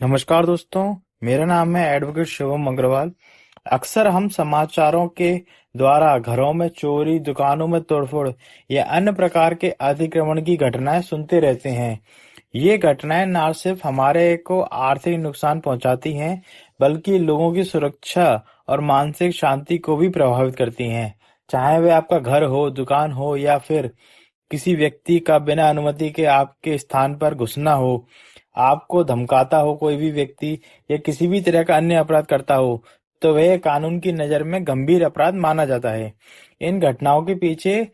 नमस्कार दोस्तों, मेरा नाम है एडवोकेट शिवम अग्रवाल। अक्सर हम समाचारों के द्वारा घरों में चोरी, दुकानों में तोड़फोड़ या अन्य प्रकार के अतिक्रमण की घटनाएं सुनते रहते हैं। ये घटनाएं न सिर्फ हमारे को आर्थिक नुकसान पहुंचाती हैं, बल्कि लोगों की सुरक्षा और मानसिक शांति को भी प्रभावित करती हैं। चाहे वह आपका घर हो, दुकान हो या फिर किसी व्यक्ति का बिना अनुमति के आपके स्थान पर घुसना हो, आपको धमकाता हो कोई भी व्यक्ति या किसी भी तरह का अन्य अपराध करता हो, तो वह कानून की नज़र में गंभीर अपराध माना जाता है। इन घटनाओं के पीछे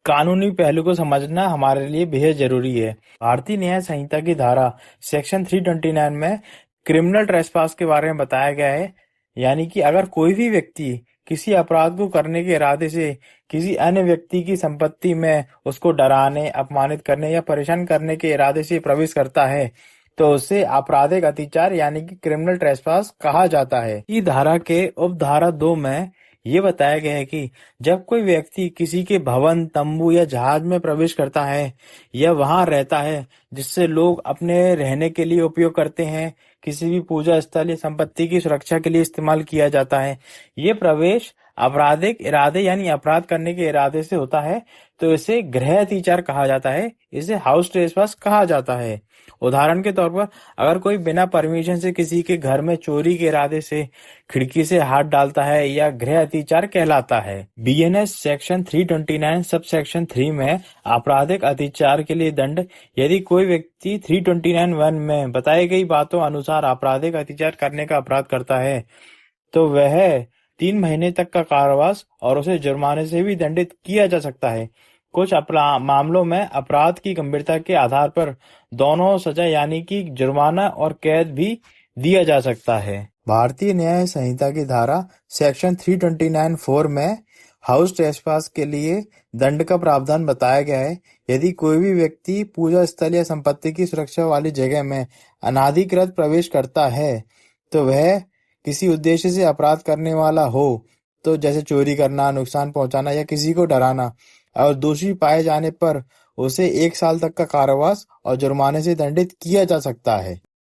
कानूनी पहलू को समझना हमारे लिए बेहद जरूरी है। भारतीय न्याय संहिता की धारा सेक्शन 329 में क्रिमिनल ट्रेसपास के बारे में बताया गया है, यानी कि अगर कोई भी व्यक्ति किसी अपराध को करने के इरादे से किसी अन्य व्यक्ति की संपत्ति में उसको डराने, अपमानित करने या परेशान करने के इरादे से प्रवेश करता है, तो उसे आपराधिक अतिचार यानी कि क्रिमिनल ट्रेसपास कहा जाता है। इसी धारा के उपधारा 2 में ये बताया गया है कि जब कोई व्यक्ति किसी के भवन, तंबू या जहाज में प्रवेश करता है या वहां रहता है जिससे लोग अपने रहने के लिए उपयोग करते हैं, किसी भी पूजा स्थल या संपत्ति की सुरक्षा के लिए इस्तेमाल किया जाता है, ये प्रवेश आपराधिक इरादे यानी अपराध करने के इरादे से होता है, तो इसे गृह अतिचार कहा जाता है। इसे हाउस ट्रेसपास कहा जाता है। उदाहरण के तौर पर अगर कोई बिना परमिशन से किसी के घर में चोरी के इरादे से खिड़की से हाथ डालता है या गृह अतिचार कहलाता है। बीएनएस सेक्शन 329 सब सेक्शन 3 में आपराधिक अतिचार के लिए दंड, यदि कोई व्यक्ति 329(1) में बताई गई बातों अनुसार आपराधिक अतिचार करने का अपराध करता है, तो वह 3 महीने तक का कारावास और उसे जुर्माने से भी दंडित किया जा सकता है। कुछ मामलों में अपराध की गंभीरता के आधार पर दोनों सजा यानी कि जुर्माना और कैद भी दिया जा सकता है। भारतीय न्याय संहिता की धारा सेक्शन 329(4) में हाउस ट्रेसपास के लिए दंड का प्रावधान बताया गया है। यदि कोई भी व्यक्ति पूजा स्थल या संपत्ति की सुरक्षा वाली जगह में अनाधिकृत प्रवेश करता है, तो वह किसी उद्देश्य से अपराध करने वाला हो, तो जैसे चोरी करना, नुकसान पहुंचाना या किसी को डराना, और दोषी पाए जाने पर उसे 1 साल तक का कारावास और जुर्माने से दंडित किया जा सकता है।